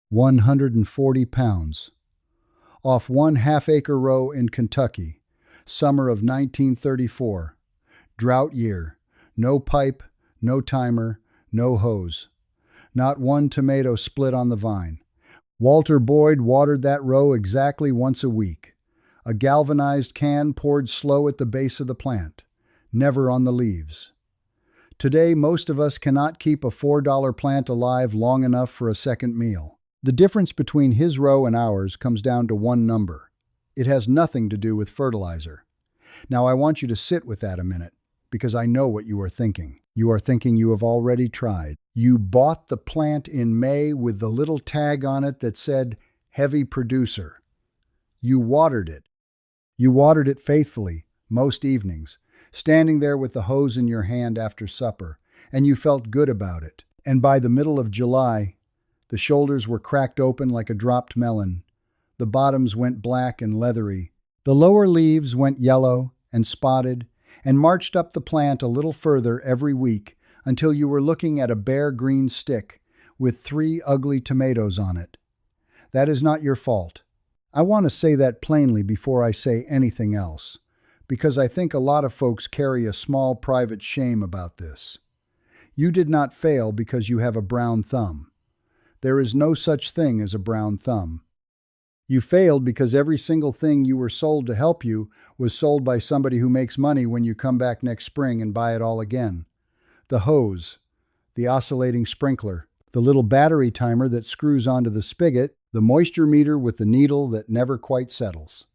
140 pounds. Off 1/2-acre row in Kentucky, summer of 1934. Drought year. No pipe, no timer, no hose. Not one tomato split on the vine. Walter Boyd watered that row exactly once a week. A galvanized can poured slow at the base of the plant, never on the leaves. Today, most of us cannot keep a $4 plant alive long enough for a second meal. The difference between his row and ours comes down to one number. It has nothing to do with fertilizer. Now I want you to sit with that a minute, because I know what you are thinking. You are thinking you have already tried. You bought the plant in May with the little tag on it that said, "Heavy Producer." You watered it. You watered it faithfully, most evenings, standing there with the hose in your hand after supper, and you felt good about it. And by the middle of July, the shoulders were cracked open like a dropped melon. The bottoms went black and leathery. The lower leaves went yellow and spotted and marched up the plant a little further every week until you were looking at a bare green stick with 3 ugly tomatoes on it. That is not your fault. I want to say that plainly before I say anything else, because I think a lot of folks carry a small private shame about this. You did not fail because you have a brown thumb. There is no such thing as a brown thumb. You failed because every single thing you were sold to help you was sold by somebody who makes money when you come back next spring and buy it all again. The hose, the oscillating sprinkler, the little battery timer that screws onto the spigot, the moisture meter with the needle that never quite settles.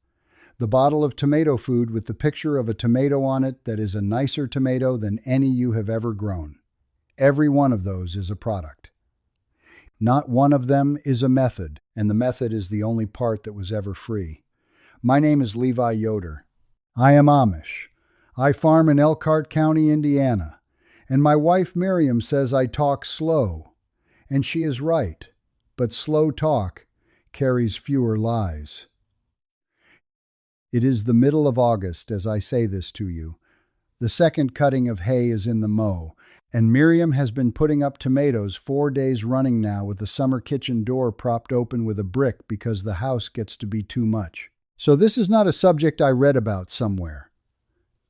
The bottle of tomato food with the picture of a tomato on it that is a nicer tomato than any you have ever grown. Every one of those is a product. Not one of them is a method, and the method is the only part that was ever free. My name is Levi Yoder. I am Amish. I farm in Elkhart County, Indiana, and my wife Miriam says I talk slow, and she is right, but slow talk carries fewer lies. It is the middle of August as I say this to you. The second cutting of hay is in the mow, and Miriam has been putting up tomatoes 4 days running now with the summer kitchen door propped open with a brick because the house gets to be too much. So this is not a subject I read about somewhere.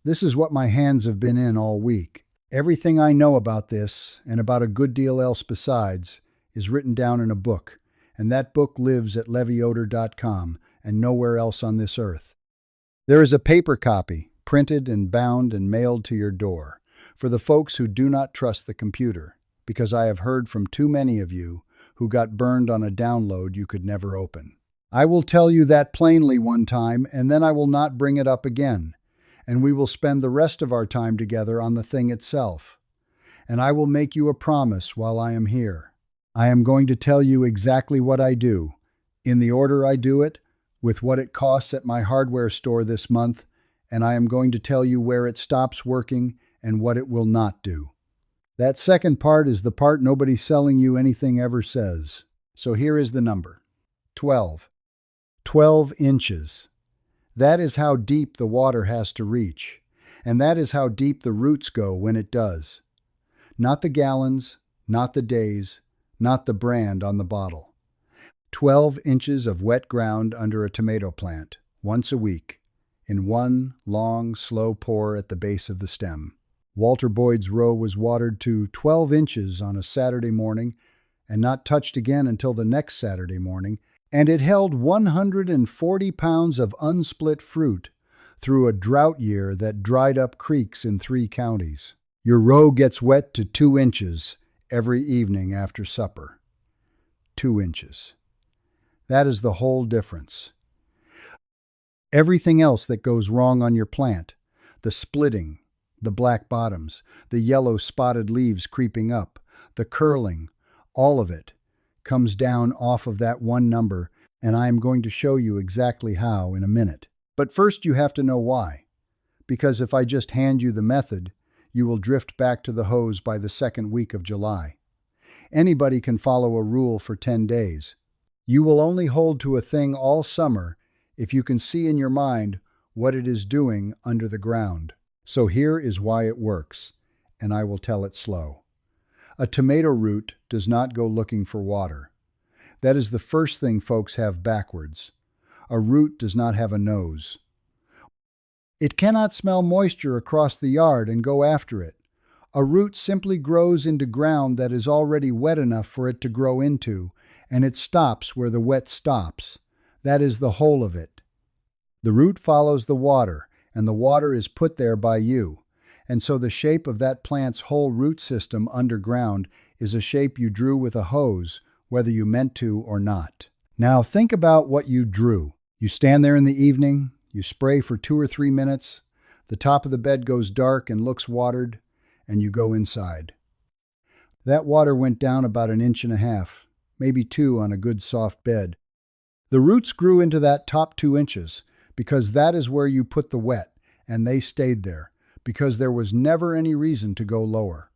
This is what my hands have been in all week. Everything I know about this, and about a good deal else besides, is written down in a book, and that book lives at levyoder.com and nowhere else on this earth. There is a paper copy, printed and bound and mailed to your door, for the folks who do not trust the computer, because I have heard from too many of you who got burned on a download you could never open. I will tell you that plainly one time, and then I will not bring it up again, and we will spend the rest of our time together on the thing itself. And I will make you a promise while I am here. I am going to tell you exactly what I do, in the order I do it, with what it costs at my hardware store this month, and I am going to tell you where it stops working and what it will not do. That second part is the part nobody selling you anything ever says. So here is the number. 12. 12 inches. That is how deep the water has to reach, and that is how deep the roots go when it does. Not the gallons, not the days, not the brand on the bottle. 12 inches of wet ground under a tomato plant, once a week, in one long, slow pour at the base of the stem. Walter Boyd's row was watered to 12 inches on a Saturday morning and not touched again until the next Saturday morning, and it held 140 pounds of unsplit fruit through a drought year that dried up creeks in 3 counties. Your row gets wet to 2 inches every evening after supper. 2 inches. That is the whole difference. Everything else that goes wrong on your plant, the splitting, the black bottoms, the yellow spotted leaves creeping up, the curling, all of it comes down off of that one number, and I am going to show you exactly how in a minute. But first you have to know why, because if I just hand you the method, you will drift back to the hose by the second week of July. Anybody can follow a rule for 10 days. You will only hold to a thing all summer if you can see in your mind what it is doing under the ground. So here is why it works, and I will tell it slow. A tomato root does not go looking for water. That is the first thing folks have backwards. A root does not have a nose. It cannot smell moisture across the yard and go after it. A root simply grows into ground that is already wet enough for it to grow into, and it stops where the wet stops. That is the whole of it. The root follows the water, and the water is put there by you. And so the shape of that plant's whole root system underground is a shape you drew with a hose, whether you meant to or not. Now think about what you drew. You stand there in the evening, you spray for 2 or 3 minutes, the top of the bed goes dark and looks watered, and you go inside. That water went down about 1.5 inches, maybe 2 on a good soft bed. The roots grew into that top 2 inches because that is where you put the wet, and they stayed there because there was never any reason to go lower.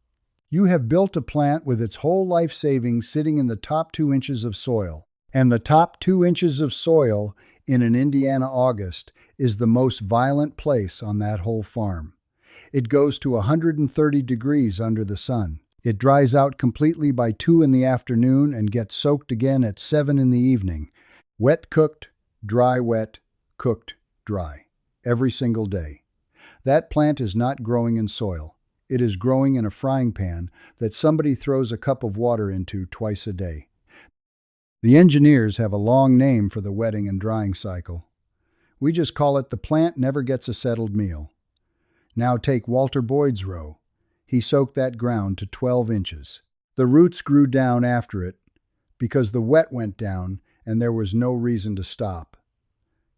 You have built a plant with its whole life savings sitting in the top 2 inches of soil, and the top 2 inches of soil in an Indiana August is the most violent place on that whole farm. It goes to 130 degrees under the sun. It dries out completely by 2 in the afternoon and gets soaked again at 7 in the evening. Wet cooked, dry wet, cooked dry, every single day. That plant is not growing in soil. It is growing in a frying pan that somebody throws a cup of water into twice a day. The engineers have a long name for the wetting and drying cycle. We just call it the plant never gets a settled meal. Now take Walter Boyd's row. He soaked that ground to 12 inches. The roots grew down after it because the wet went down and there was no reason to stop.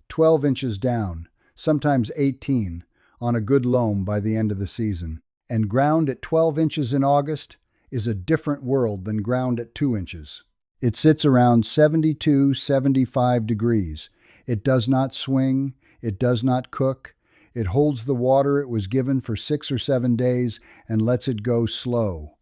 12 inches down, sometimes 18, on a good loam by the end of the season. And ground at 12 inches in August is a different world than ground at 2 inches. It sits around 72, 75 degrees. It does not swing. It does not cook. It holds the water it was given for 6 or 7 days and lets it go slow.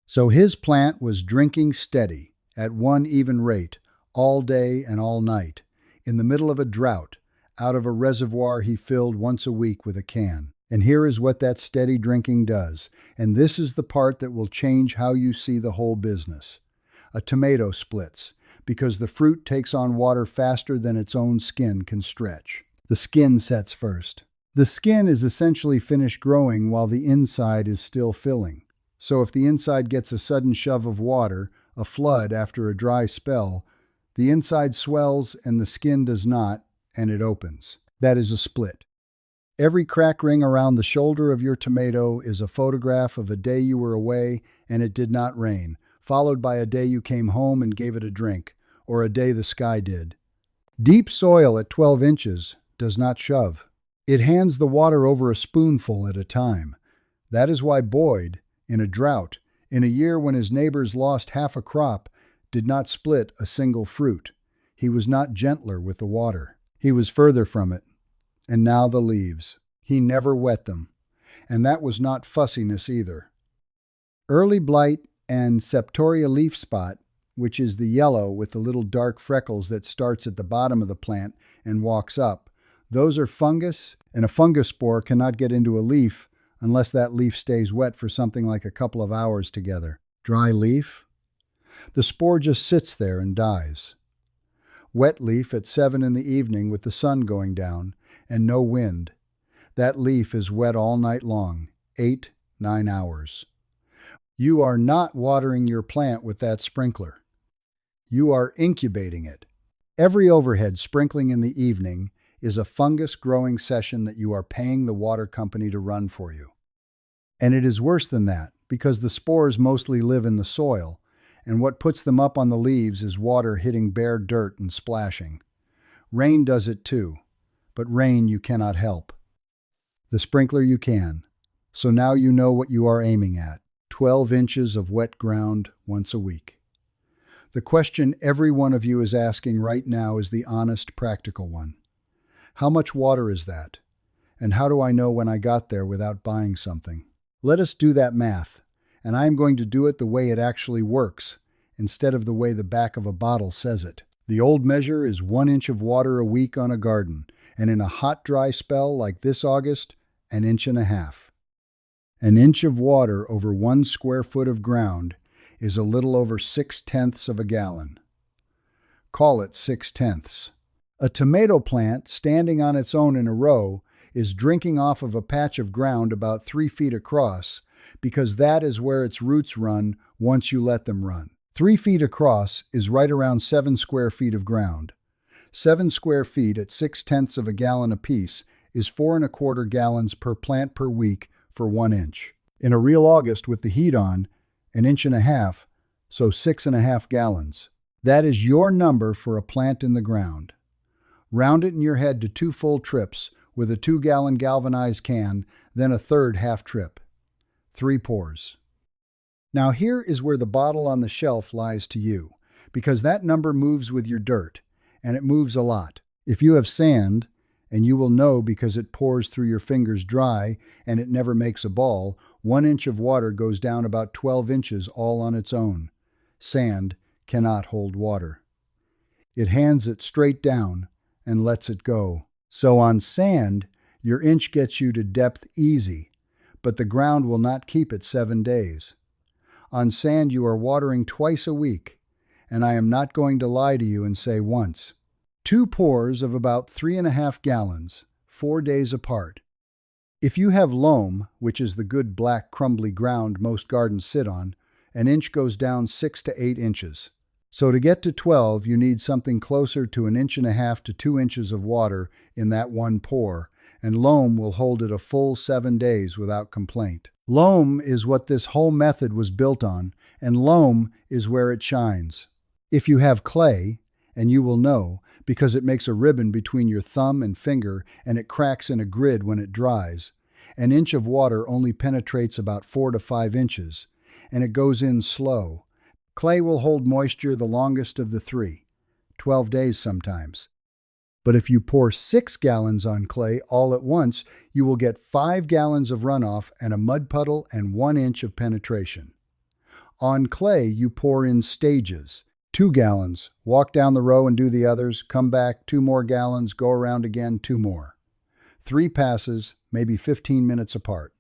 So his plant was drinking steady, at one even rate, all day and all night, in the middle of a drought, out of a reservoir he filled once a week with a can. And here is what that steady drinking does, and this is the part that will change how you see the whole business. A tomato splits, because the fruit takes on water faster than its own skin can stretch. The skin sets first. The skin is essentially finished growing while the inside is still filling. So if the inside gets a sudden shove of water, a flood after a dry spell, the inside swells and the skin does not, and it opens. That is a split. Every crack ring around the shoulder of your tomato is a photograph of a day you were away and it did not rain, followed by a day you came home and gave it a drink, or a day the sky did. Deep soil at 12 inches does not shove. It hands the water over a spoonful at a time. That is why Boyd, in a drought, in a year when his neighbors lost half a crop, did not split a single fruit. He was not gentler with the water. He was further from it. And now the leaves. He never wet them. And that was not fussiness either. Early blight and septoria leaf spot, which is the yellow with the little dark freckles that starts at the bottom of the plant and walks up, those are fungus, and a fungus spore cannot get into a leaf unless that leaf stays wet for something like a couple of hours together. Dry leaf? The spore just sits there and dies. Wet leaf at 7 in the evening with the sun going down and no wind. That leaf is wet all night long, 8, 9 hours. You are not watering your plant with that sprinkler. You are incubating it. Every overhead sprinkling in the evening is a fungus growing session that you are paying the water company to run for you. And it is worse than that because the spores mostly live in the soil, and what puts them up on the leaves is water hitting bare dirt and splashing. Rain does it too, but rain you cannot help. The sprinkler you can. So now you know what you are aiming at. 12 inches of wet ground once a week. The question every one of you is asking right now is the honest, practical one. How much water is that? And how do I know when I got there without buying something? Let us do that math, and I am going to do it the way it actually works, instead of the way the back of a bottle says it. The old measure is 1 inch of water a week on a garden, and in a hot, dry spell like this August, 1.5 inches. An inch of water over 1 square foot of ground is a little over 0.6 of a gallon. Call it 6/10. A tomato plant standing on its own in a row is drinking off of a patch of ground about 3 feet across because that is where its roots run once you let them run. 3 feet across is right around 7 square feet of ground. 7 square feet at 6/10 of a gallon apiece is 4¼ gallons per plant per week for 1 inch. In a real August with the heat on, 1.5 inches, so 6½ gallons. That is your number for a plant in the ground. Round it in your head to 2 full trips with a 2-gallon galvanized can, then a third half trip. 3 pours. Now here is where the bottle on the shelf lies to you, because that number moves with your dirt, and it moves a lot. If you have sand, and you will know because it pours through your fingers dry and it never makes a ball, 1 inch of water goes down about 12 inches all on its own. Sand cannot hold water. It hands it straight down and lets it go. So on sand, your inch gets you to depth easy, but the ground will not keep it 7 days. On sand, you are watering twice a week, and I am not going to lie to you and say once. 2 pours of about 3½ gallons, 4 days apart. If you have loam, which is the good black crumbly ground most gardens sit on, an inch goes down 6 to 8 inches. So to get to 12, you need something closer to 1.5 to 2 inches of water in that 1 pour, and loam will hold it a full 7 days without complaint. Loam is what this whole method was built on, and loam is where it shines. If you have clay, and you will know, because it makes a ribbon between your thumb and finger and it cracks in a grid when it dries, an inch of water only penetrates about 4 to 5 inches, and it goes in slow. Clay will hold moisture the longest of the 3, 12 days sometimes. But if you pour 6 gallons on clay all at once, you will get 5 gallons of runoff and a mud puddle and 1 inch of penetration. On clay, you pour in stages. 2 gallons, walk down the row and do the others, come back, 2 more gallons, go around again, 2 more. 3 passes, maybe 15 minutes apart.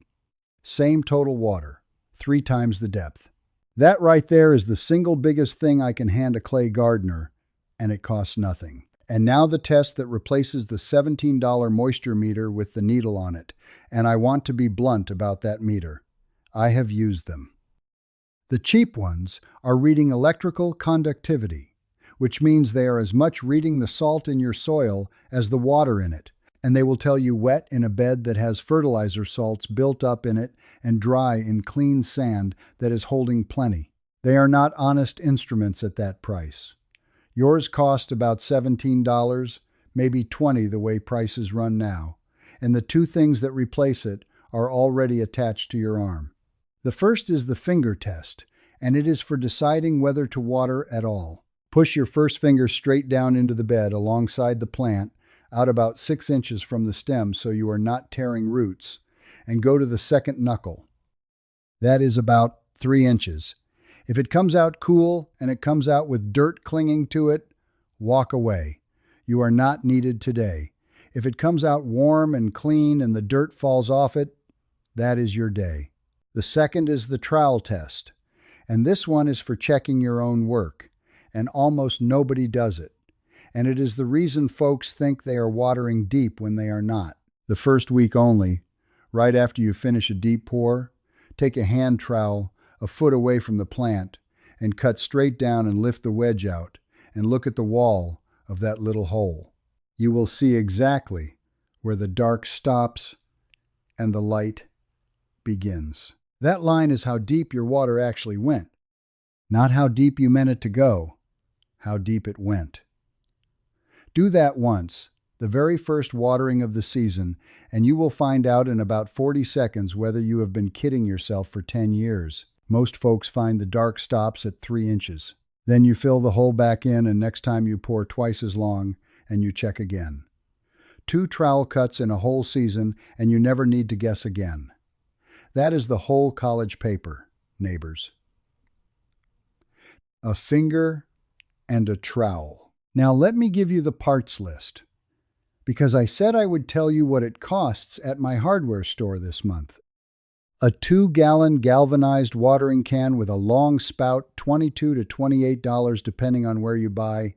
Same total water, 3 times the depth. That right there is the single biggest thing I can hand a clay gardener, and it costs nothing. And now the test that replaces the $17 moisture meter with the needle on it, and I want to be blunt about that meter. I have used them. The cheap ones are reading electrical conductivity, which means they are as much reading the salt in your soil as the water in it, and they will tell you wet in a bed that has fertilizer salts built up in it and dry in clean sand that is holding plenty. They are not honest instruments at that price. Yours cost about $17, maybe $20 the way prices run now, and the 2 things that replace it are already attached to your arm. The first is the finger test, and it is for deciding whether to water at all. Push your first finger straight down into the bed alongside the plant, out about 6 inches from the stem so you are not tearing roots, and go to the second knuckle. That is about 3 inches. If it comes out cool and it comes out with dirt clinging to it, walk away. You are not needed today. If it comes out warm and clean and the dirt falls off it, that is your day. The second is the trowel test, and this one is for checking your own work, and almost nobody does it. And it is the reason folks think they are watering deep when they are not. The first week only, right after you finish a deep pour, take a hand trowel a foot away from the plant and cut straight down and lift the wedge out and look at the wall of that little hole. You will see exactly where the dark stops and the light begins. That line is how deep your water actually went. Not how deep you meant it to go, how deep it went. Do that once, the very first watering of the season, and you will find out in about 40 seconds whether you have been kidding yourself for 10 years. Most folks find the dark stops at 3 inches. Then you fill the hole back in, and next time you pour twice as long, and you check again. 2 trowel cuts in a whole season, and you never need to guess again. That is the whole college paper, neighbors. A finger and a trowel. Now let me give you the parts list, because I said I would tell you what it costs at my hardware store this month. A 2-gallon galvanized watering can with a long spout, $22 to $28 depending on where you buy,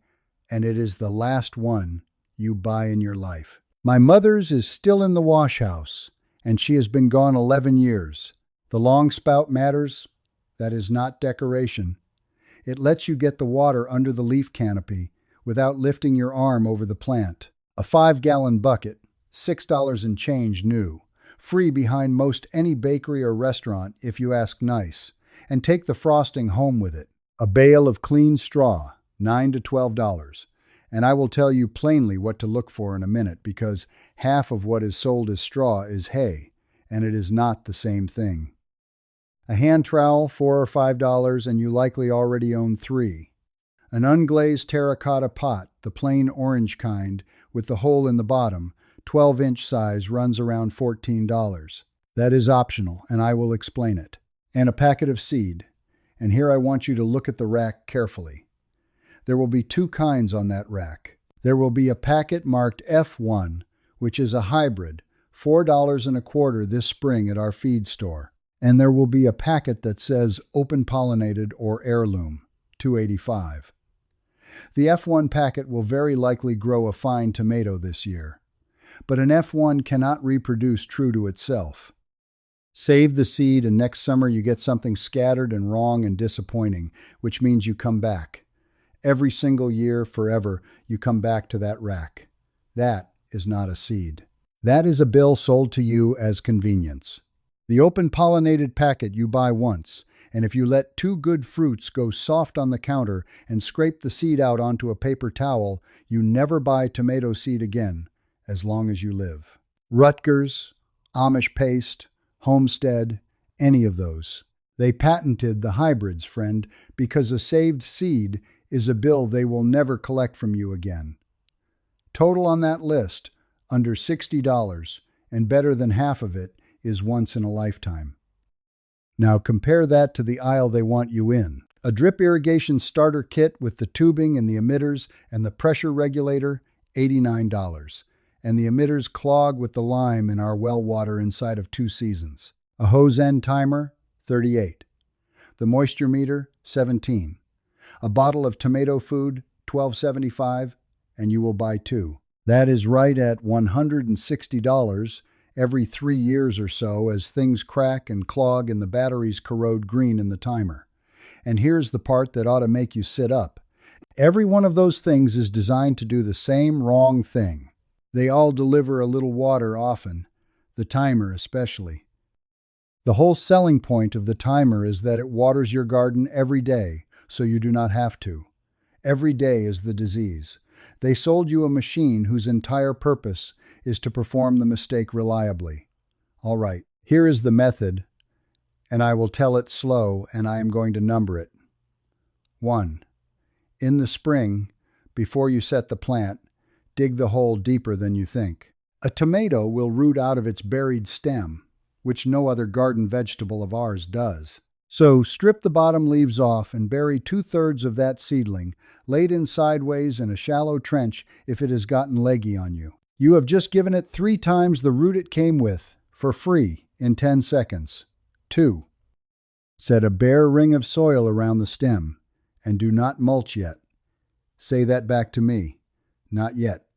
and it is the last one you buy in your life. My mother's is still in the wash house, and she has been gone 11 years. The long spout matters. That is not decoration. It lets you get the water under the leaf canopy without lifting your arm over the plant. A 5-gallon bucket, $6 and change new, free behind most any bakery or restaurant if you ask nice, and take the frosting home with it. A bale of clean straw, $9 to $12. And I will tell you plainly what to look for in a minute, because half of what is sold as straw is hay, and it is not the same thing. A hand trowel, $4 or $5, and you likely already own 3. An unglazed terracotta pot, the plain orange kind, with the hole in the bottom, 12-inch size, runs around $14. That is optional, and I will explain it. And a packet of seed. And here I want you to look at the rack carefully. There will be 2 kinds on that rack. There will be a packet marked F1, which is a hybrid, $4.25 this spring at our feed store. And there will be a packet that says open pollinated or heirloom, $2.85. The F1 packet will very likely grow a fine tomato this year, but an F1 cannot reproduce true to itself. Save the seed, and next summer you get something scattered and wrong and disappointing, which means you come back. Every single year, forever, you come back to that rack. That is not a seed. That is a bill sold to you as convenience. The open pollinated packet you buy once, and if you let 2 good fruits go soft on the counter and scrape the seed out onto a paper towel, you never buy tomato seed again, as long as you live. Rutgers, Amish paste, Homestead, any of those. They patented the hybrids, friend, because a saved seed is a bill they will never collect from you again. Total on that list, under $60, and better than half of it is once in a lifetime. Now compare that to the aisle they want you in. A drip irrigation starter kit with the tubing and the emitters and the pressure regulator, $89. And the emitters clog with the lime in our well water inside of 2 seasons. A hose end timer, $38. The moisture meter, $17. A bottle of tomato food, $12.75, and you will buy 2. That is right at $160 every 3 years or so, as things crack and clog and the batteries corrode green in the timer. And here's the part that ought to make you sit up. Every one of those things is designed to do the same wrong thing. They all deliver a little water often, the timer especially. The whole selling point of the timer is that it waters your garden every day, so you do not have to. Every day is the disease. They sold you a machine whose entire purpose is to perform the mistake reliably. All right, here is the method, and I will tell it slow, and I am going to number it. 1. In the spring, before you set the plant, dig the hole deeper than you think. A tomato will root out of its buried stem, which no other garden vegetable of ours does. So strip the bottom leaves off and bury 2/3 of that seedling, laid in sideways in a shallow trench if it has gotten leggy on you. You have just given it 3 times the root it came with, for free, in 10 seconds. 2. Set a bare ring of soil around the stem, and do not mulch yet. Say that back to me. Not yet.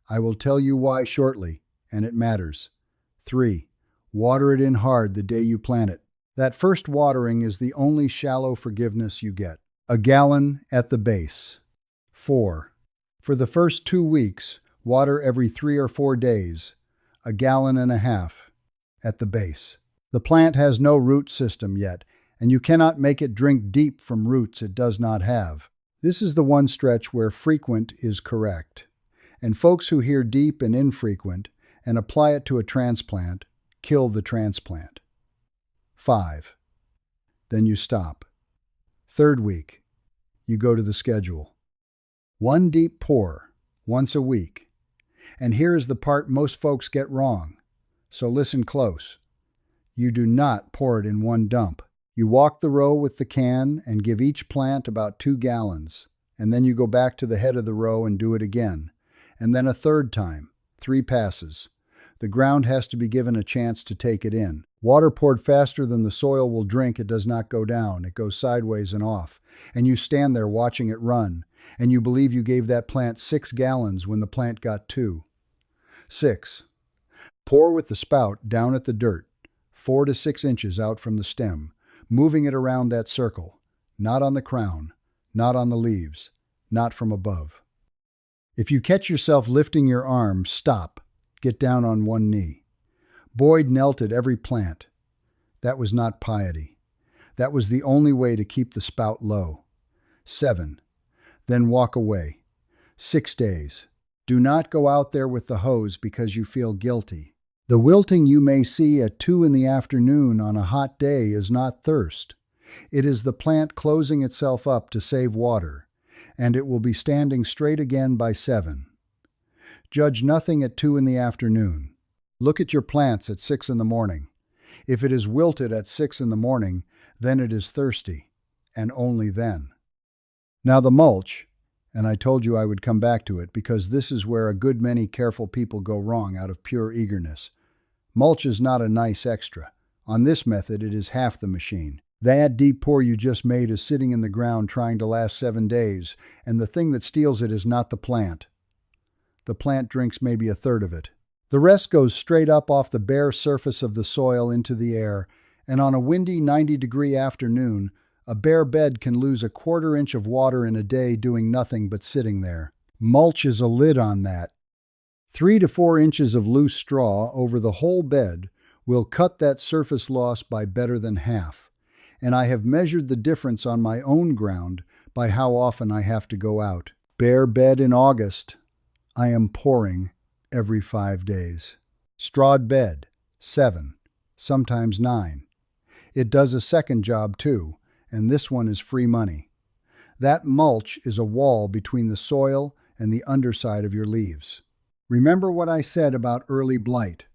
I will tell you why shortly, and it matters. 3. Water it in hard the day you plant it. That first watering is the only shallow forgiveness you get. A gallon at the base. 4. For the first 2 weeks, water every 3 or 4 days, 1.5 gallons at the base. The plant has no root system yet, and you cannot make it drink deep from roots it does not have. This is the one stretch where frequent is correct. And folks who hear deep and infrequent and apply it to a transplant kill the transplant. 5. Then you stop. 3rd week, you go to the schedule. 1 deep pour, once a week. And here is the part most folks get wrong, so listen close. You do not pour it in one dump. You walk the row with the can and give each plant about 2 gallons, and then you go back to the head of the row and do it again, and then a 3rd time, 3 passes. The ground has to be given a chance to take it in. Water poured faster than the soil will drink, it does not go down. It goes sideways and off, and you stand there watching it run, and you believe you gave that plant 6 gallons when the plant got 2. 6. Pour with the spout down at the dirt, 4 to 6 inches out from the stem, moving it around that circle, not on the crown, not on the leaves, not from above. If you catch yourself lifting your arm, stop. Get down on one knee. Boyd knelt at every plant. That was not piety. That was the only way to keep the spout low. 7. Then walk away. 6 days. Do not go out there with the hose because you feel guilty. The wilting you may see at 2 in the afternoon on a hot day is not thirst. It is the plant closing itself up to save water, and it will be standing straight again by 7. Judge nothing at 2 in the afternoon. Look at your plants at 6 in the morning. If it is wilted at 6 in the morning, then it is thirsty, and only then. Now the mulch, and I told you I would come back to it because this is where a good many careful people go wrong out of pure eagerness. Mulch is not a nice extra. On this method, it is half the machine. That deep pour you just made is sitting in the ground trying to last 7 days, and the thing that steals it is not the plant. The plant drinks maybe a third of it. The rest goes straight up off the bare surface of the soil into the air, and on a windy 90-degree afternoon, a bare bed can lose a 1/4 inch of water in a day doing nothing but sitting there. Mulch is a lid on that. 3 to 4 inches of loose straw over the whole bed will cut that surface loss by better than half, and I have measured the difference on my own ground by how often I have to go out. Bare bed in August, I am pouring every 5 days. Strawed bed, 7, sometimes 9. It does a second job too, and this one is free money. That mulch is a wall between the soil and the underside of your leaves. Remember what I said about early blight,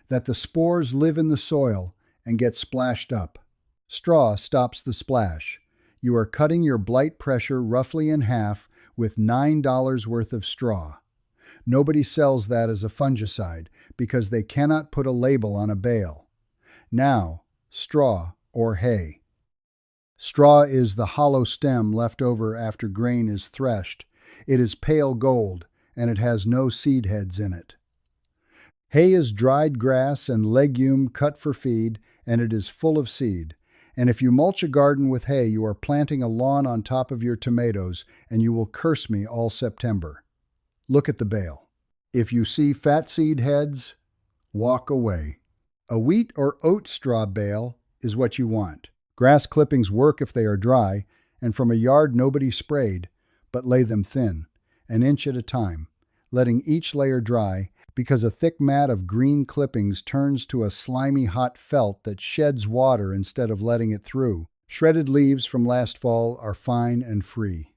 that the spores live in the soil and get splashed up. Straw stops the splash. You are cutting your blight pressure roughly in half with $9 worth of straw. Nobody sells that as a fungicide because they cannot put a label on a bale. Now, straw or hay. Straw is the hollow stem left over after grain is threshed. It is pale gold, and it has no seed heads in it. Hay is dried grass and legume cut for feed, and it is full of seed. And if you mulch a garden with hay, you are planting a lawn on top of your tomatoes, and you will curse me all September. Look at the bale. If you see fat seed heads, walk away. A wheat or oat straw bale is what you want. Grass clippings work if they are dry, and from a yard nobody sprayed, but lay them thin, an inch at a time, letting each layer dry, because a thick mat of green clippings turns to a slimy hot felt that sheds water instead of letting it through. Shredded leaves from last fall are fine and free.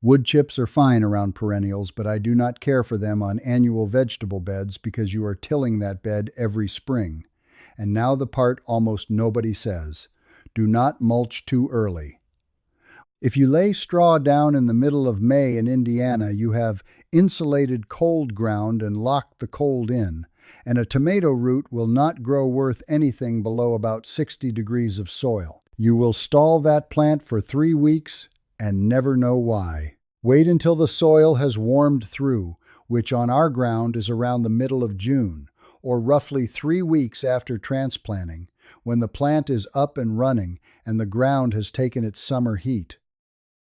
Wood chips are fine around perennials, but I do not care for them on annual vegetable beds because you are tilling that bed every spring. And now the part almost nobody says. Do not mulch too early. If you lay straw down in the middle of May in Indiana, you have insulated cold ground and locked the cold in, and a tomato root will not grow worth anything below about 60 degrees of soil. You will stall that plant for 3 weeks and never know why. Wait until the soil has warmed through, which on our ground is around the middle of June, or roughly 3 weeks after transplanting, when the plant is up and running and the ground has taken its summer heat.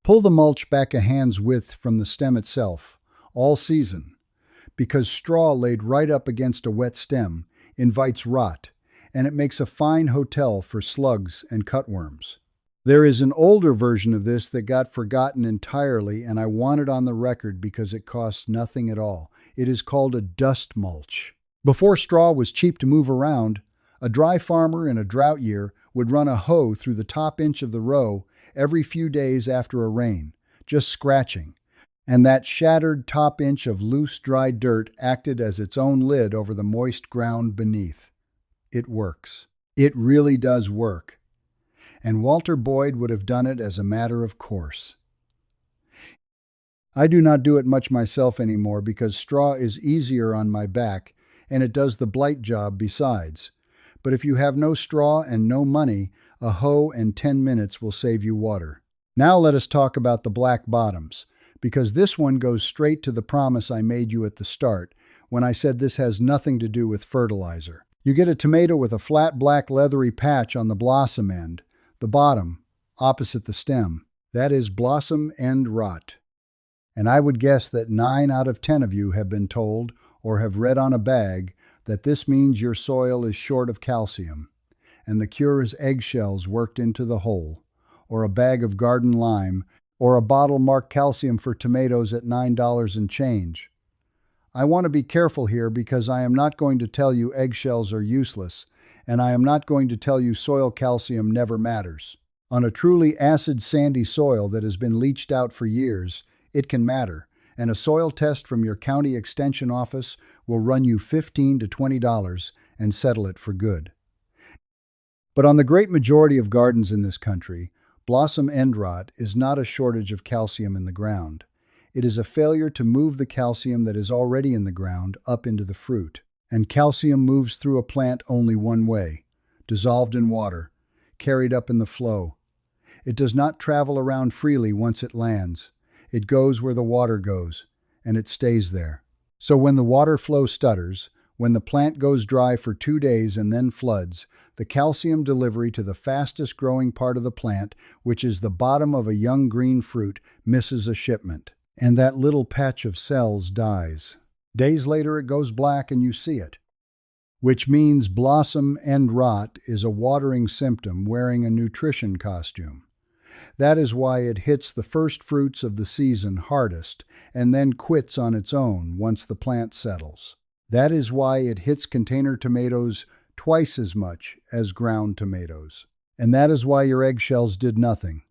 Pull the mulch back a hand's width from the stem itself, all season, because straw laid right up against a wet stem invites rot, and it makes a fine hotel for slugs and cutworms. There is an older version of this that got forgotten entirely, and I want it on the record because it costs nothing at all. It is called a dust mulch. Before straw was cheap to move around, a dry farmer in a drought year would run a hoe through the top inch of the row every few days after a rain, just scratching, and that shattered top inch of loose, dry dirt acted as its own lid over the moist ground beneath. It works. It really does work. And Walter Boyd would have done it as a matter of course. I do not do it much myself anymore because straw is easier on my back, and it does the blight job besides. But if you have no straw and no money, a hoe and 10 minutes will save you water. Now let us talk about the black bottoms. because this one goes straight to the promise I made you at the start when I said this has nothing to do with fertilizer. You get a tomato with a flat black leathery patch on the blossom end, the bottom, opposite the stem. That is blossom end rot. And I would guess that 9 out of 10 of you have been told or have read on a bag that this means your soil is short of calcium, and the cure is eggshells worked into the hole, or a bag of garden lime, or a bottle marked calcium for tomatoes at $9 and change. I want to be careful here because I am not going to tell you eggshells are useless, and I am not going to tell you soil calcium never matters. On a truly acid sandy soil that has been leached out for years, it can matter, and a soil test from your county extension office will run you $15 to $20 and settle it for good. But on the great majority of gardens in this country, blossom end rot is not a shortage of calcium in the ground. It is a failure to move the calcium that is already in the ground up into the fruit. And calcium moves through a plant only one way, dissolved in water, carried up in the flow. It does not travel around freely once it lands. It goes where the water goes, and it stays there. So when the water flow stutters, when the plant goes dry for 2 days and then floods, the calcium delivery to the fastest growing part of the plant, which is the bottom of a young green fruit, misses a shipment. And that little patch of cells dies. Days later it goes black and you see it. Which means blossom end rot is a watering symptom wearing a nutrition costume. That is why it hits the first fruits of the season hardest and then quits on its own once the plant settles. That is why it hits container tomatoes twice as much as ground tomatoes. And that is why your eggshells did nothing.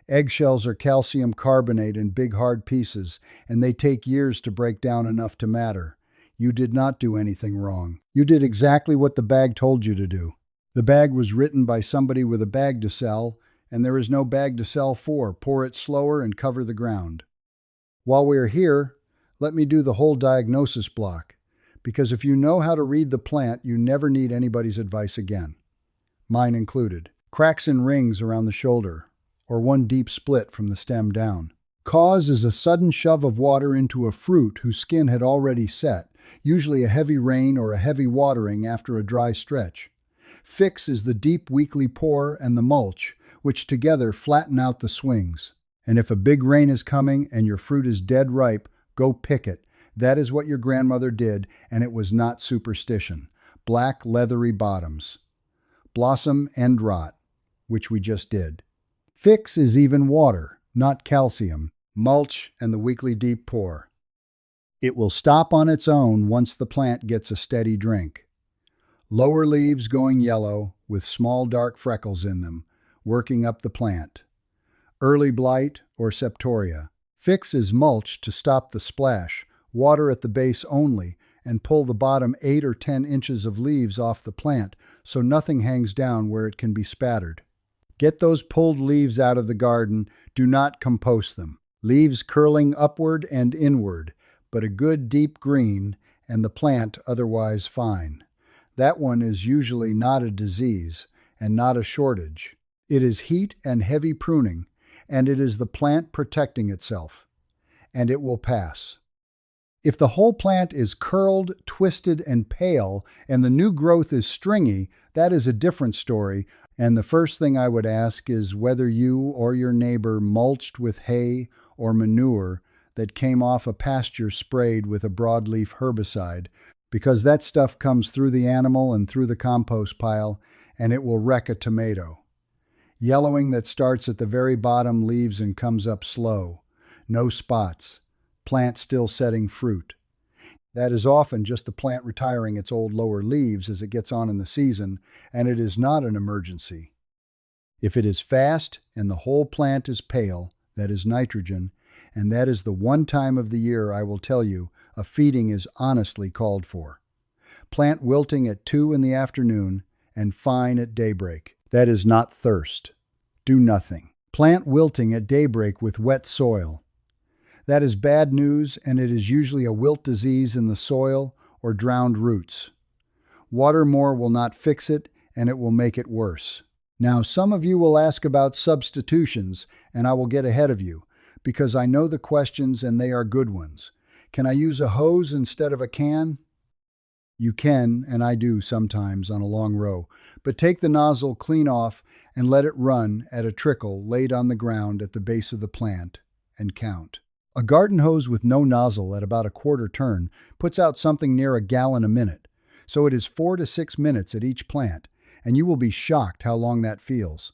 Eggshells are calcium carbonate in big hard pieces, and they take years to break down enough to matter. You did not do anything wrong. You did exactly what the bag told you to do. The bag was written by somebody with a bag to sell, and there is no bag to sell for. Pour it slower and cover the ground. While we are here, let me do the whole diagnosis block, because if you know how to read the plant, you never need anybody's advice again. Mine included. Cracks and rings around the shoulder, or one deep split from the stem down. Cause is a sudden shove of water into a fruit whose skin had already set, usually a heavy rain or a heavy watering after a dry stretch. Fix is the deep weekly pour and the mulch, which together flatten out the swings. And if a big rain is coming and your fruit is dead ripe, go pick it. That is what your grandmother did, and it was not superstition. Black leathery bottoms. Blossom end rot, which we just did. Fix is even water, not calcium, mulch, and the weekly deep pour. It will stop on its own once the plant gets a steady drink. Lower leaves going yellow with small dark freckles in them, working up the plant. Early blight or septoria. Fix is mulch to stop the splash, water at the base only, and pull the bottom 8 or 10 inches of leaves off the plant so nothing hangs down where it can be spattered. Get those pulled leaves out of the garden. Do not compost them. Leaves curling upward and inward, but a good deep green, and the plant otherwise fine. That one is usually not a disease and not a shortage. It is heat and heavy pruning, and it is the plant protecting itself. And it will pass. If the whole plant is curled, twisted, and pale, and the new growth is stringy, that is a different story, and the first thing I would ask is whether you or your neighbor mulched with hay or manure that came off a pasture sprayed with a broadleaf herbicide, because that stuff comes through the animal and through the compost pile, and it will wreck a tomato. Yellowing that starts at the very bottom leaves and comes up slow. No spots. Plant still setting fruit. That is often just the plant retiring its old lower leaves as it gets on in the season, and it is not an emergency. If it is fast and the whole plant is pale, that is nitrogen, and that is the one time of the year I will tell you a feeding is honestly called for. Plant wilting at 2 in the afternoon and fine at daybreak. That is not thirst. Do nothing. Plant wilting at daybreak with wet soil. That is bad news, and it is usually a wilt disease in the soil or drowned roots. Water more will not fix it, and it will make it worse. Now, some of you will ask about substitutions, and I will get ahead of you. because I know the questions and they are good ones. Can I use a hose instead of a can? You can, and I do sometimes on a long row, but take the nozzle clean off and let it run at a trickle laid on the ground at the base of the plant, and count. A garden hose with no nozzle at about a quarter turn puts out something near a gallon a minute, so it is 4 to 6 minutes at each plant, and you will be shocked how long that feels.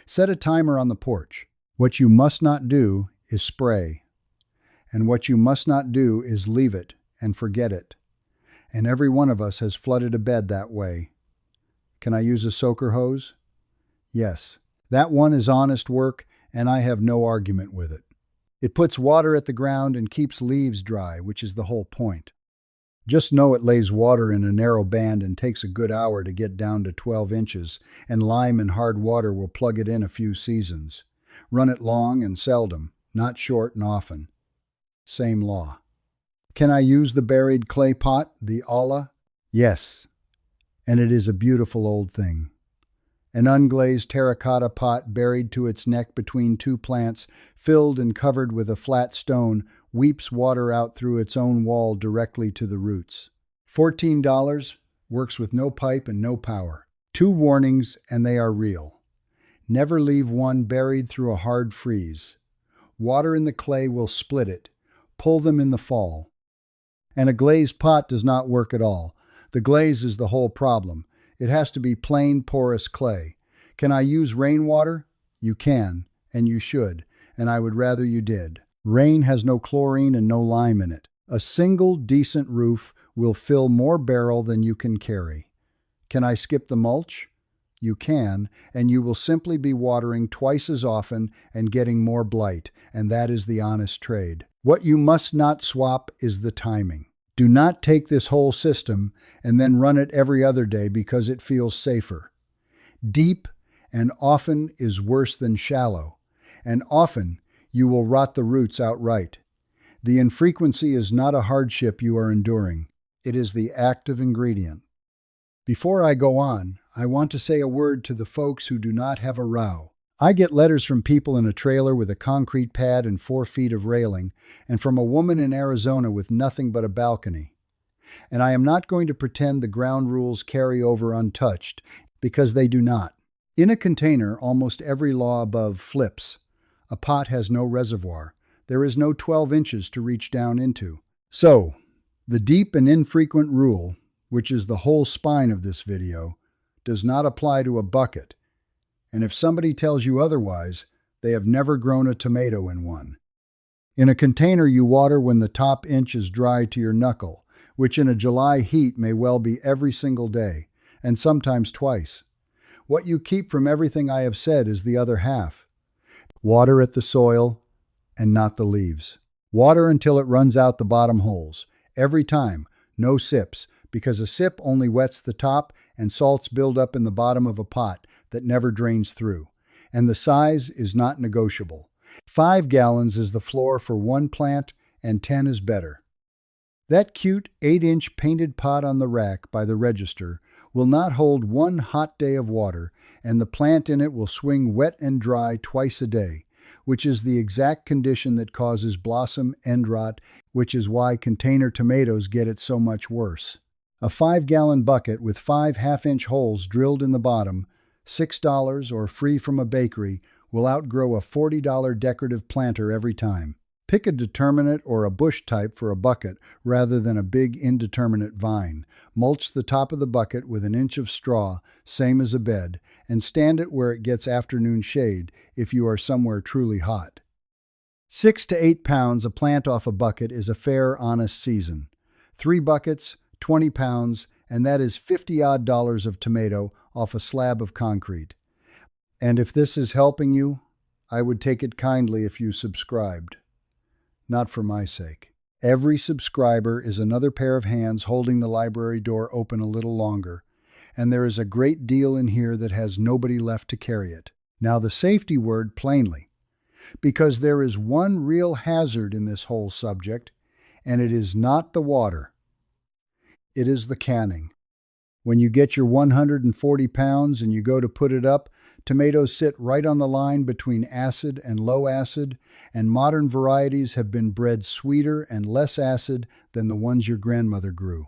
Set a timer on the porch. What you must not do is spray, and what you must not do is leave it and forget it. And every one of us has flooded a bed that way. Can I use a soaker hose? Yes. That one is honest work, and I have no argument with it. It puts water at the ground and keeps leaves dry, which is the whole point. Just know it lays water in a narrow band and takes a good hour to get down to 12 inches, and lime and hard water will plug it in a few seasons. Run it long and seldom, not short and often. Same law. Can I use the buried clay pot, the olla? Yes, and it is a beautiful old thing. An unglazed terracotta pot buried to its neck between two plants, filled and covered with a flat stone, weeps water out through its own wall directly to the roots. $14, works with no pipe and no power. 2 warnings, and they are real. Never leave one buried through a hard freeze. Water in the clay will split it. Pull them in the fall. And a glazed pot does not work at all. The glaze is the whole problem. It has to be plain, porous clay. Can I use rainwater? You can, and you should, and I would rather you did. Rain has no chlorine and no lime in it. A single decent roof will fill more barrel than you can carry. Can I skip the mulch? You can, and you will simply be watering twice as often and getting more blight, and that is the honest trade. What you must not swap is the timing. Do not take this whole system and then run it every other day because it feels safer. Deep and often is worse than shallow, and often you will rot the roots outright. The infrequency is not a hardship you are enduring. It is the active ingredient. Before I go on, I want to say a word to the folks who do not have a row. I get letters from people in a trailer with a concrete pad and 4 feet of railing, and from a woman in Arizona with nothing but a balcony. And I am not going to pretend the ground rules carry over untouched, because they do not. In a container, almost every law above flips. A pot has no reservoir. There is no 12 inches to reach down into. So, the deep and infrequent rule, which is the whole spine of this video, does not apply to a bucket. And if somebody tells you otherwise, they have never grown a tomato in one. In a container, you water when the top inch is dry to your knuckle, which in a July heat may well be every single day, and sometimes twice. What you keep from everything I have said is the other half. Water at the soil and not the leaves. Water until it runs out the bottom holes. Every time, no sips, because a sip only wets the top and salts build up in the bottom of a pot that never drains through. And the size is not negotiable. 5 gallons is the floor for one plant, and 10 is better. That cute 8-inch painted pot on the rack by the register will not hold one hot day of water, and the plant in it will swing wet and dry twice a day, which is the exact condition that causes blossom end rot, which is why container tomatoes get it so much worse. A 5-gallon bucket with 5 half-inch holes drilled in the bottom, $6 or free from a bakery, will outgrow a $40 decorative planter every time. Pick a determinate or a bush type for a bucket rather than a big indeterminate vine. Mulch the top of the bucket with an inch of straw, same as a bed, and stand it where it gets afternoon shade if you are somewhere truly hot. 6 to 8 pounds a plant off a bucket is a fair, honest season. 3 buckets, 20 pounds, and that is $50-odd of tomato off a slab of concrete. And if this is helping you, I would take it kindly if you subscribed. Not for my sake. Every subscriber is another pair of hands holding the library door open a little longer, and there is a great deal in here that has nobody left to carry it. Now the safety word plainly, because there is one real hazard in this whole subject, and it is not the water. It is the canning. When you get your 140 pounds and you go to put it up, Tomatoes sit right on the line between acid and low acid, and modern varieties have been bred sweeter and less acid than the ones your grandmother grew.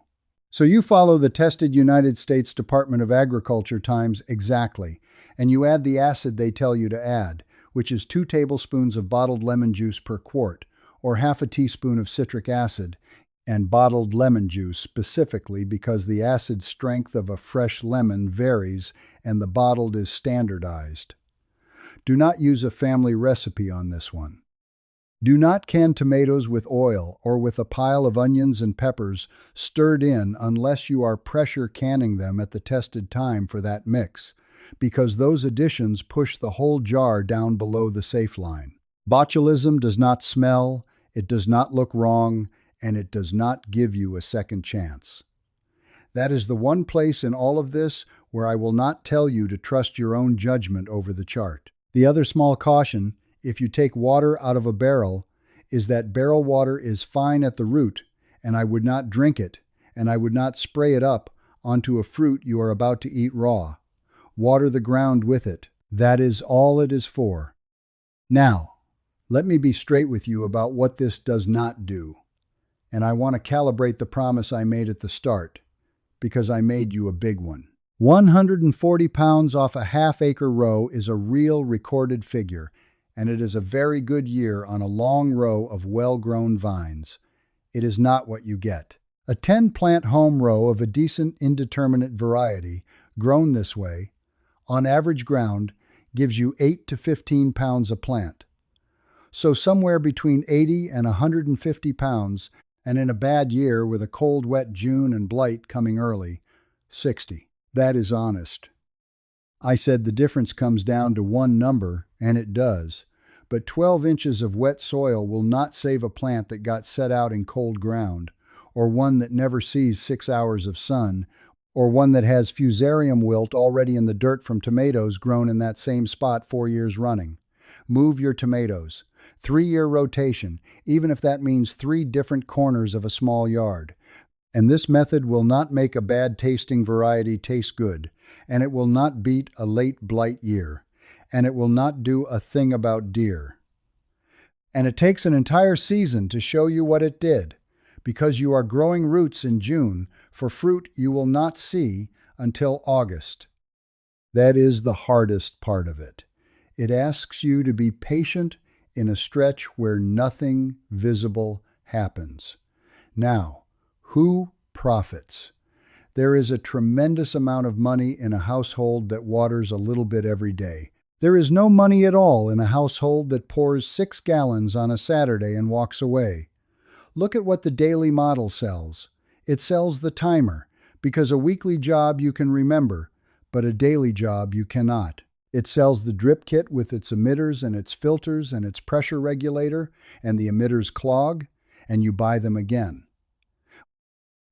So you follow the tested United States Department of Agriculture times exactly, and you add the acid they tell you to add, which is 2 tablespoons of bottled lemon juice per quart, or half a teaspoon of citric acid, and bottled lemon juice specifically because the acid strength of a fresh lemon varies and the bottled is standardized. Do not use a family recipe on this one. Do not can tomatoes with oil or with a pile of onions and peppers stirred in unless you are pressure canning them at the tested time for that mix, because those additions push the whole jar down below the safe line. Botulism does not smell, it does not look wrong, and it does not give you a second chance. That is the one place in all of this where I will not tell you to trust your own judgment over the chart. The other small caution, if you take water out of a barrel, is that barrel water is fine at the root, and I would not drink it, and I would not spray it up onto a fruit you are about to eat raw. Water the ground with it. That is all it is for. Now, let me be straight with you about what this does not do. And I want to calibrate the promise I made at the start, because I made you a big one. 140 pounds off a half-acre row is a real recorded figure, and it is a very good year on a long row of well-grown vines. It is not what you get. A 10-plant home row of a decent indeterminate variety, grown this way, on average ground, gives you 8 to 15 pounds a plant. So somewhere between 80 and 150 pounds, and in a bad year with a cold, wet June and blight coming early, 60. That is honest. I said the difference comes down to one number, and it does, but 12 inches of wet soil will not save a plant that got set out in cold ground, or one that never sees 6 hours of sun, or one that has fusarium wilt already in the dirt from tomatoes grown in that same spot 4 years running. Move your tomatoes. 3-year rotation, even if that means 3 different corners of a small yard. And this method will not make a bad-tasting variety taste good, and it will not beat a late blight year, and it will not do a thing about deer. And it takes an entire season to show you what it did, because you are growing roots in June for fruit you will not see until August. That is the hardest part of it. It asks you to be patient in a stretch where nothing visible happens. Now, who profits? There is a tremendous amount of money in a household that waters a little bit every day. There is no money at all in a household that pours 6 gallons on a Saturday and walks away. Look at what the daily model sells. It sells the timer, because a weekly job you can remember, but a daily job you cannot. It sells the drip kit with its emitters and its filters and its pressure regulator, and the emitters clog, and you buy them again.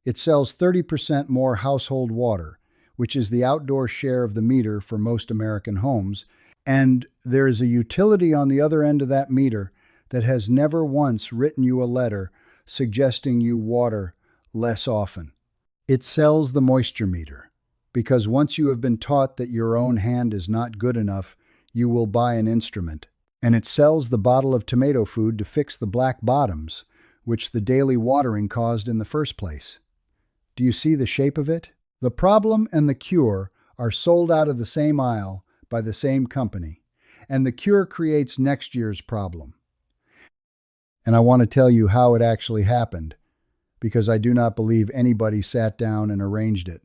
It sells 30% more household water, which is the outdoor share of the meter for most American homes, and there is a utility on the other end of that meter that has never once written you a letter suggesting you water less often. It sells the moisture meter, because once you have been taught that your own hand is not good enough, you will buy an instrument. And it sells the bottle of tomato food to fix the black bottoms, which the daily watering caused in the first place. Do you see the shape of it? The problem and the cure are sold out of the same aisle by the same company, and the cure creates next year's problem. And I want to tell you how it actually happened, because I do not believe anybody sat down and arranged it.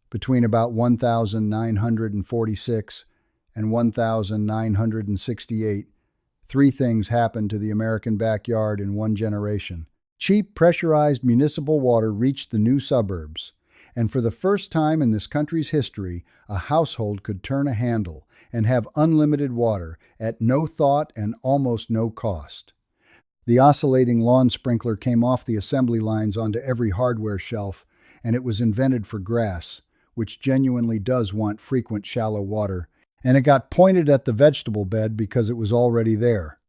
Between about 1946 and 1968, 3 things happened to the American backyard in one generation. Cheap, pressurized municipal water reached the new suburbs, and for the first time in this country's history, a household could turn a handle and have unlimited water at no thought and almost no cost. The oscillating lawn sprinkler came off the assembly lines onto every hardware shelf, and it was invented for grass, which genuinely does want frequent shallow water, and it got pointed at the vegetable bed because it was already there.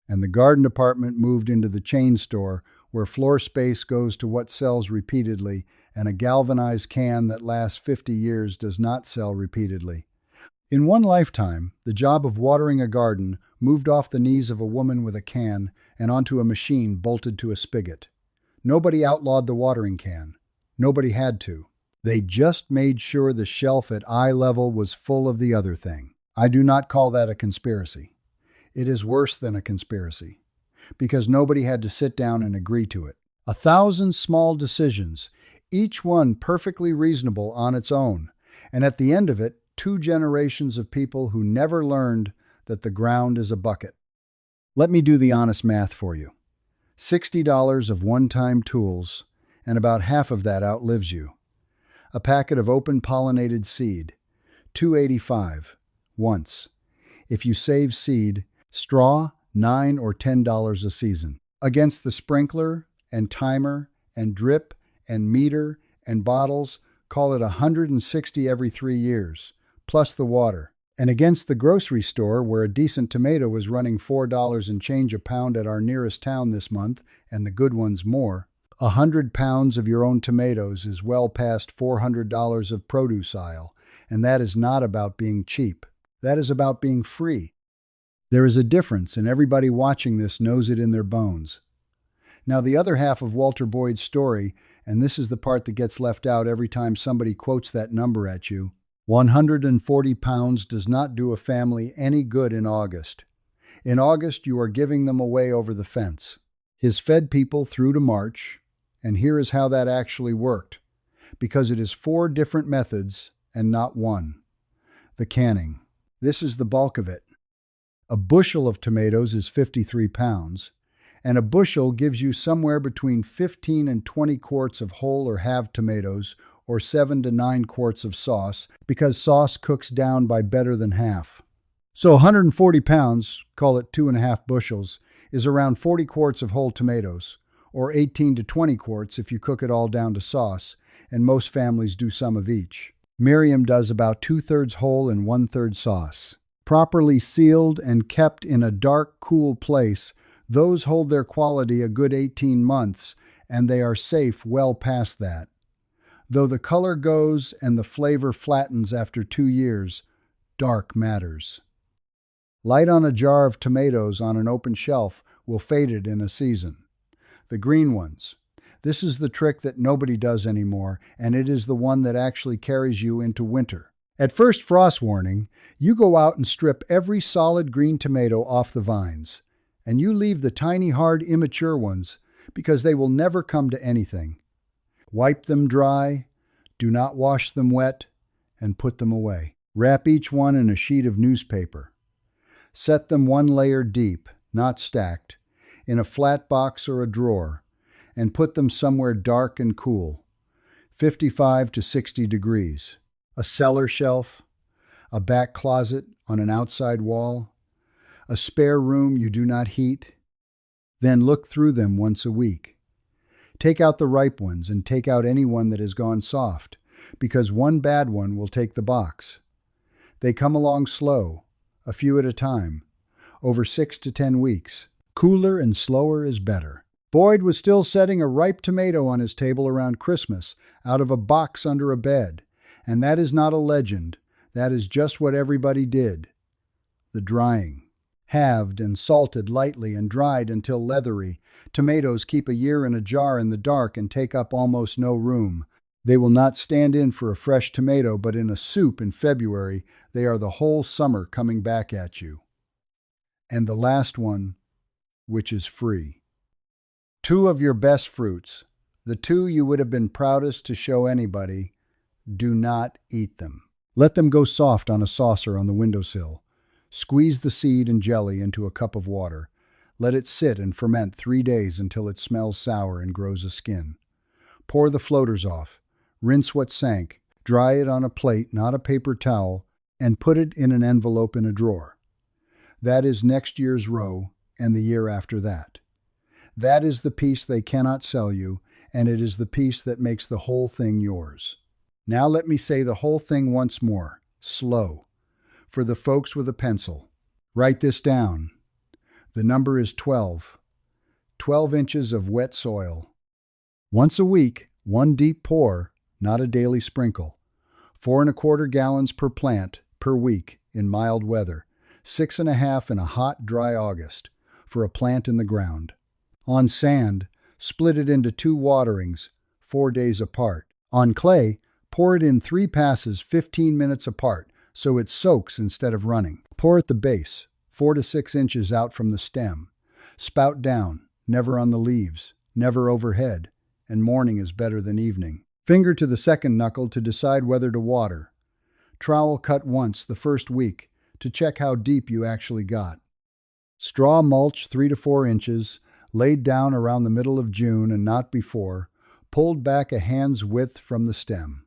And the garden department moved into the chain store, where floor space goes to what sells repeatedly, and a galvanized can that lasts 50 years does not sell repeatedly. In one lifetime, the job of watering a garden moved off the knees of a woman with a can and onto a machine bolted to a spigot. Nobody outlawed the watering can. Nobody had to. They just made sure the shelf at eye level was full of the other thing. I do not call that a conspiracy. It is worse than a conspiracy, because nobody had to sit down and agree to it. 1,000 small decisions, each one perfectly reasonable on its own, and at the end of it, 2 generations of people who never learned that the ground is a bucket. Let me do the honest math for you. $60 of one-time tools, and about half of that outlives you. A packet of open pollinated seed, $2.85, once. If you save seed, straw, $9 or $10 a season. Against the sprinkler and timer and drip and meter and bottles, call it $160 every 3 years, plus the water. And against the grocery store, where a decent tomato was running $4 and change a pound at our nearest town this month, and the good ones more, 100 pounds of your own tomatoes is well past $400 of produce aisle, and that is not about being cheap. That is about being free. There is a difference, and everybody watching this knows it in their bones. Now, the other half of Walter Boyd's story, and this is the part that gets left out every time somebody quotes that number at you, 140 pounds does not do a family any good in August. In August, you are giving them away over the fence. His fed people through to March, and here is how that actually worked, because it is 4 different methods and not one. The canning. This is the bulk of it. A bushel of tomatoes is 53 pounds, and a bushel gives you somewhere between 15 and 20 quarts of whole or halved tomatoes, or 7 to 9 quarts of sauce, because sauce cooks down by better than half. So 140 pounds, call it 2.5 bushels, is around 40 quarts of whole tomatoes, or 18 to 20 quarts if you cook it all down to sauce, and most families do some of each. Miriam does about 2/3 whole and 1/3 sauce. Properly sealed and kept in a dark, cool place, those hold their quality a good 18 months, and they are safe well past that. Though the color goes and the flavor flattens after 2 years, dark matters. Light on a jar of tomatoes on an open shelf will fade it in a season. The green ones. This is the trick that nobody does anymore, and it is the one that actually carries you into winter. At first frost warning, you go out and strip every solid green tomato off the vines, and you leave the tiny, hard, immature ones because they will never come to anything. Wipe them dry, do not wash them wet, and put them away. Wrap each one in a sheet of newspaper. Set them 1 layer deep, not stacked, in a flat box or a drawer, and put them somewhere dark and cool, 55 to 60 degrees. A cellar shelf, a back closet on an outside wall, a spare room you do not heat. Then look through them once a week. Take out the ripe ones and take out any one that has gone soft, because one bad one will take the box. They come along slow, a few at a time, over 6 to 10 weeks. Cooler and slower is better. Boyd was still setting a ripe tomato on his table around Christmas out of a box under a bed, and that is not a legend. That is just what everybody did. The drying. Halved and salted lightly and dried until leathery, tomatoes keep a year in a jar in the dark and take up almost no room. They will not stand in for a fresh tomato, but in a soup in February, they are the whole summer coming back at you. And the last one, which is free. 2 of your best fruits, the 2 you would have been proudest to show anybody, do not eat them. Let them go soft on a saucer on the windowsill. Squeeze the seed and jelly into a cup of water. Let it sit and ferment 3 days until it smells sour and grows a skin. Pour the floaters off. Rinse what sank. Dry it on a plate, not a paper towel, and put it in an envelope in a drawer. That is next year's row and the year after that. That is the piece they cannot sell you, and it is the piece that makes the whole thing yours. Now let me say the whole thing once more, slow. For the folks with a pencil, write this down. The number is 12. 12 inches of wet soil. Once a week, 1 deep pour, not a daily sprinkle. 4 1/4 gallons per plant per week in mild weather, 6.5 in a hot, dry August, for a plant in the ground. On sand, split it into 2 waterings, 4 days apart. On clay, pour it in 3 passes 15 minutes apart so it soaks instead of running. Pour at the base, 4 to 6 inches out from the stem. Spout down, never on the leaves, never overhead, and morning is better than evening. Finger to the second knuckle to decide whether to water. Trowel cut once the first week to check how deep you actually got. Straw mulch 3 to 4 inches, laid down around the middle of June and not before, pulled back a hand's width from the stem.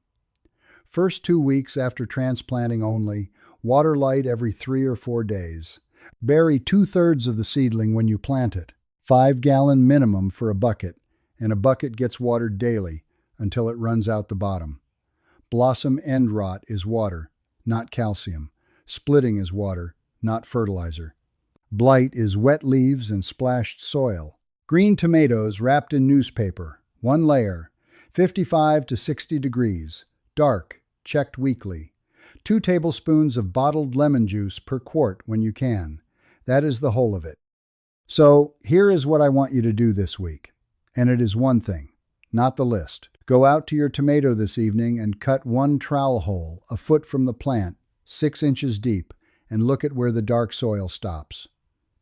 First 2 weeks after transplanting only, water light every 3 or 4 days. Bury 2/3 of the seedling when you plant it. 5-gallon minimum for a bucket, and a bucket gets watered daily until it runs out the bottom. Blossom end rot is water, not calcium. Splitting is water, not fertilizer. Blight is wet leaves and splashed soil. Green tomatoes wrapped in newspaper, 1 layer, 55 to 60 degrees, dark, checked weekly. 2 tablespoons of bottled lemon juice per quart when you can. That is the whole of it. So, here is what I want you to do this week. And it is one thing, not the list. Go out to your tomato this evening and cut 1 trowel hole a foot from the plant, 6 inches deep, and look at where the dark soil stops.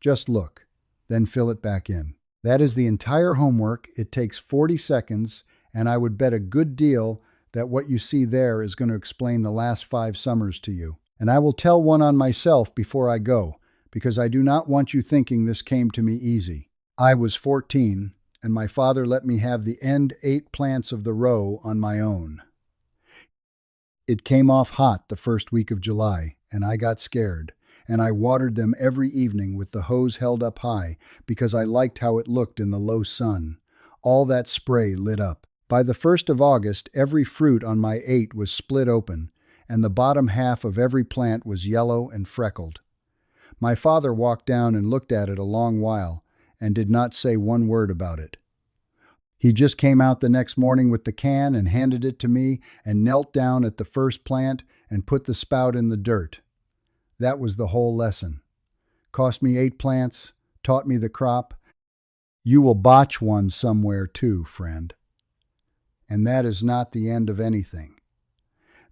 Just look, then fill it back in. That is the entire homework. It takes 40 seconds, and I would bet a good deal that what you see there is going to explain the last 5 summers to you. And I will tell one on myself before I go, because I do not want you thinking this came to me easy. I was 14, and my father let me have the end 8 plants of the row on my own. It came off hot the first week of July, and I got scared, and I watered them every evening with the hose held up high because I liked how it looked in the low sun. All that spray lit up. By the 1st of August, every fruit on my 8 was split open, and the bottom half of every plant was yellow and freckled. My father walked down and looked at it a long while, and did not say one word about it. He just came out the next morning with the can and handed it to me and knelt down at the first plant and put the spout in the dirt. That was the whole lesson. Cost me 8 plants, taught me the crop. You will botch one somewhere too, friend. And that is not the end of anything.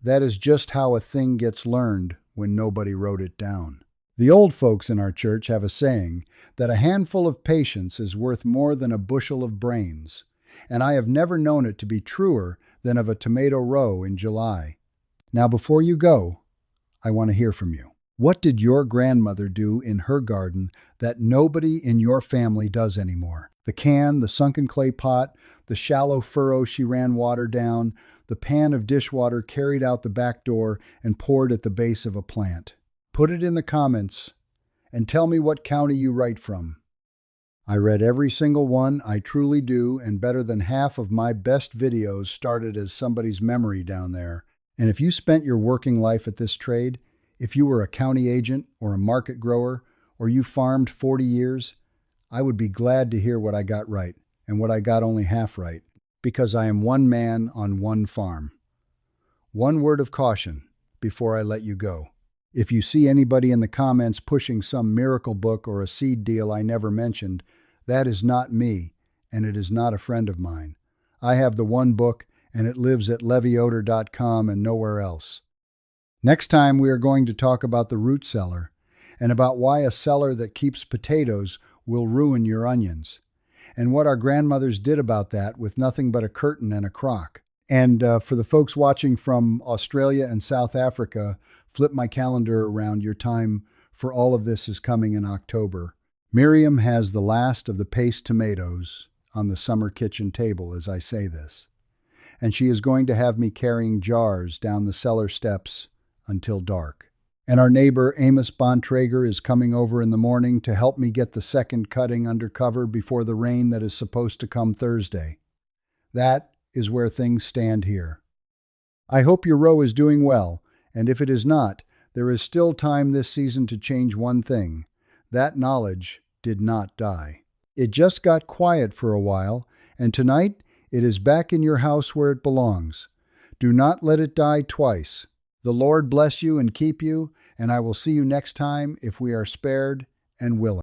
That is just how a thing gets learned when nobody wrote it down. The old folks in our church have a saying that a handful of patience is worth more than a bushel of brains, and I have never known it to be truer than of a tomato row in July. Now, before you go, I want to hear from you. What did your grandmother do in her garden that nobody in your family does anymore? The can, the sunken clay pot, the shallow furrow she ran water down, the pan of dishwater carried out the back door and poured at the base of a plant. Put it in the comments and tell me what county you write from. I read every single one, I truly do, and better than half of my best videos started as somebody's memory down there. And if you spent your working life at this trade, if you were a county agent or a market grower, or you farmed 40 years, I would be glad to hear what I got right and what I got only half right, because I am one man on one farm. One word of caution before I let you go. If you see anybody in the comments pushing some miracle book or a seed deal I never mentioned, that is not me, and it is not a friend of mine. I have the one book, and it lives at levyoder.com and nowhere else. Next time we are going to talk about the root cellar, and about why a cellar that keeps potatoes will ruin your onions, and what our grandmothers did about that with nothing but a curtain and a crock. And for the folks watching from Australia and South Africa, flip my calendar around. Your time for all of this is coming in October. Miriam has the last of the paste tomatoes on the summer kitchen table as I say this, and she is going to have me carrying jars down the cellar steps until dark. And our neighbor Amos Bontrager is coming over in the morning to help me get the second cutting under cover before the rain that is supposed to come Thursday. That is where things stand here. I hope your row is doing well, and if it is not, there is still time this season to change one thing. That knowledge did not die. It just got quiet for a while, and tonight it is back in your house where it belongs. Do not let it die twice. The Lord bless you and keep you, and I will see you next time if we are spared and willing.